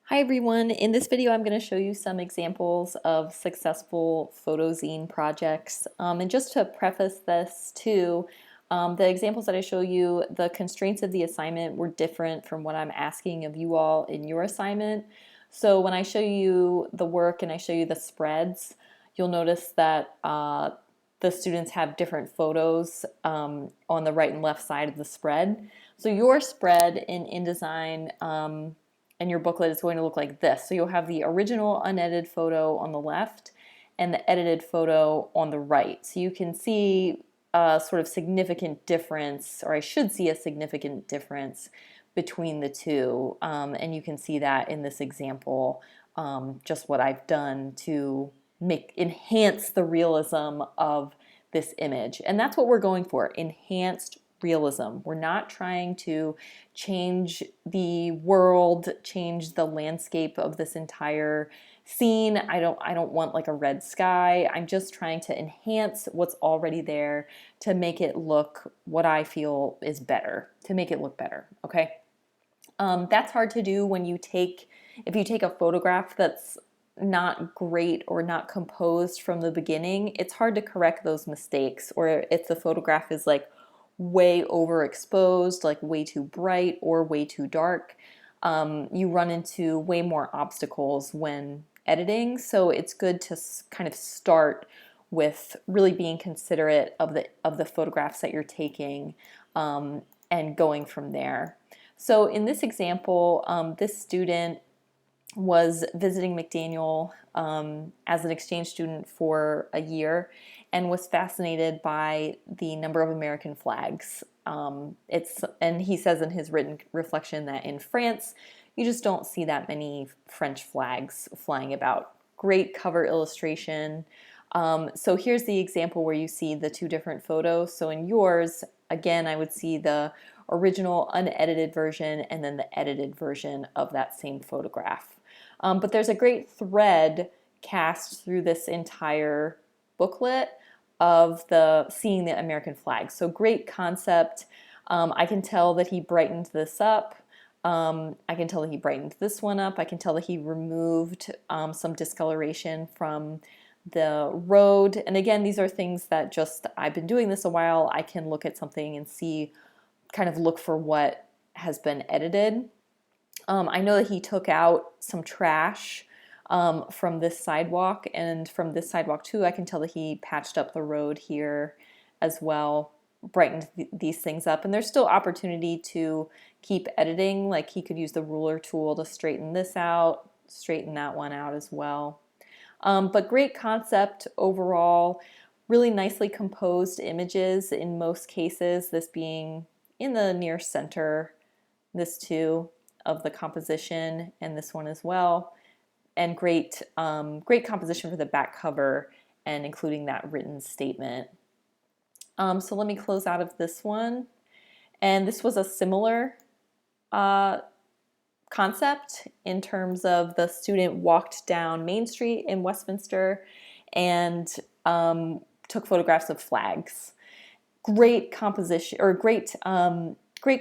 Hi everyone, in this video I'm going to show you some examples of successful photo zine projects. And just to preface this too, the examples that I show you, the constraints of the assignment were different from what I'm asking of you all in your assignment. So when I show you the work and I show you the spreads, you'll notice that the students have different photos on the right and left side of the spread. So your spread in InDesign and your booklet is going to look like this. So you'll have the original unedited photo on the left and the edited photo on the right. So you can see a sort of significant difference, or I should see a significant difference between the two. And you can see that in this example, just what I've done to enhance the realism of this image. And that's what we're going for, enhanced realism. We're not trying to change the world, change the landscape of this entire scene. I don't want like a red sky. I'm just trying to enhance what's already there to make it look what I feel is better, to make it look better, okay? That's hard to do when if you take a photograph that's not great or not composed from the beginning. It's hard to correct those mistakes, or if the photograph is like way overexposed, like way too bright or way too dark, you run into way more obstacles when editing. So it's good to kind of start with really being considerate of the photographs that you're taking, and going from there. So in this example, this student was visiting McDaniel as an exchange student for a year and was fascinated by the number of American flags. And he says in his written reflection that in France, you just don't see that many French flags flying about. Great cover illustration. So here's the example where you see the two different photos. So in yours, again, I would see the original unedited version and then the edited version of that same photograph. But there's a great thread cast through this entire booklet of seeing the American flag. So great concept. I can tell that he brightened this up. I can tell that he brightened this one up. I can tell that he removed some discoloration from the road. And again, these are things that just, I've been doing this a while. I can look at something and see, kind of look for what has been edited. I know that he took out some trash from this sidewalk, and from this sidewalk too, I can tell that he patched up the road here as well, brightened these things up. And there's still opportunity to keep editing, like he could use the ruler tool to straighten this out, straighten that one out as well. But great concept overall, really nicely composed images in most cases, this being in the near center, this too, of the composition, and this one as well. And great composition for the back cover and including that written statement. So let me close out of this one. And this was a similar concept in terms of the student walked down Main Street in Westminster and took photographs of flags. Great composition, or great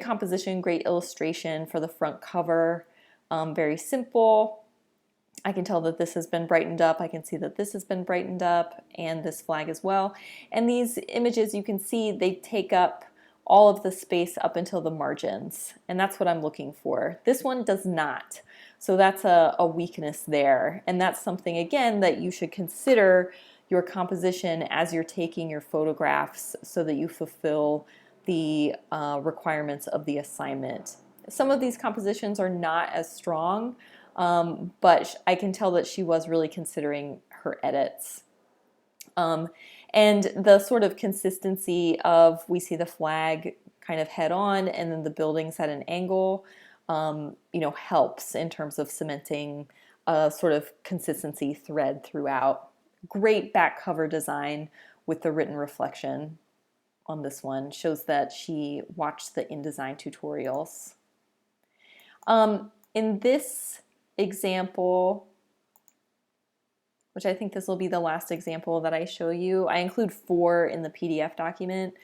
composition, great illustration for the front cover. Very simple. I can tell that this has been brightened up. I can see that this has been brightened up, and this flag as well. And these images, you can see they take up all of the space up until the margins, and that's what I'm looking for. This one does not. So that's a weakness there, and that's something, again, that you should consider your composition as you're taking your photographs so that you fulfill the requirements of the assignment. Some of these compositions are not as strong, but I can tell that she was really considering her edits. And the sort of consistency of, we see the flag kind of head on and then the buildings at an angle, helps in terms of cementing a sort of consistency thread throughout. Great back cover design with the written reflection on this one. Shows that she watched the InDesign tutorials. In this example, which I think this will be the last example that I show you, I include 4 in the PDF document.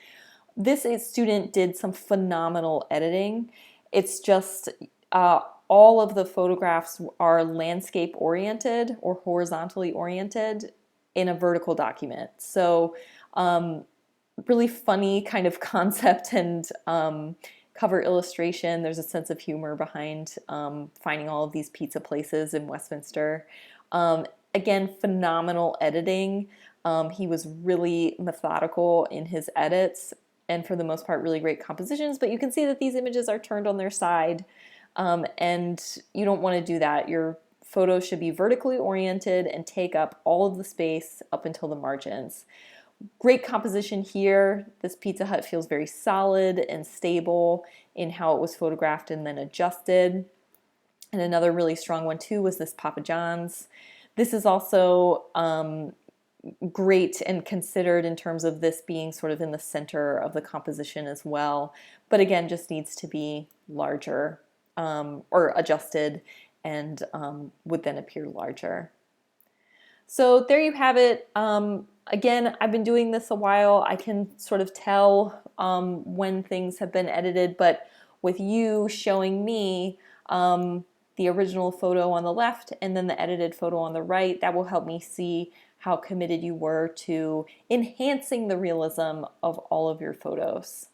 This student did some phenomenal editing. It's just all of the photographs are landscape oriented or horizontally oriented in a vertical document. So really funny kind of concept and cover illustration. There's a sense of humor behind finding all of these pizza places in Westminster. Again, phenomenal editing. He was really methodical in his edits, and for the most part really great compositions, but you can see that these images are turned on their side, and you don't want to do that. Your photos should be vertically oriented and take up all of the space up until the margins. Great composition here. This Pizza Hut feels very solid and stable in how it was photographed and then adjusted. And another really strong one too was this Papa John's. This is also great and considered in terms of this being sort of in the center of the composition as well, but again just needs to be larger or adjusted, and would then appear larger. So there you have it. Again, I've been doing this a while. I can sort of tell when things have been edited, but with you showing me the original photo on the left and then the edited photo on the right, that will help me see how committed you were to enhancing the realism of all of your photos.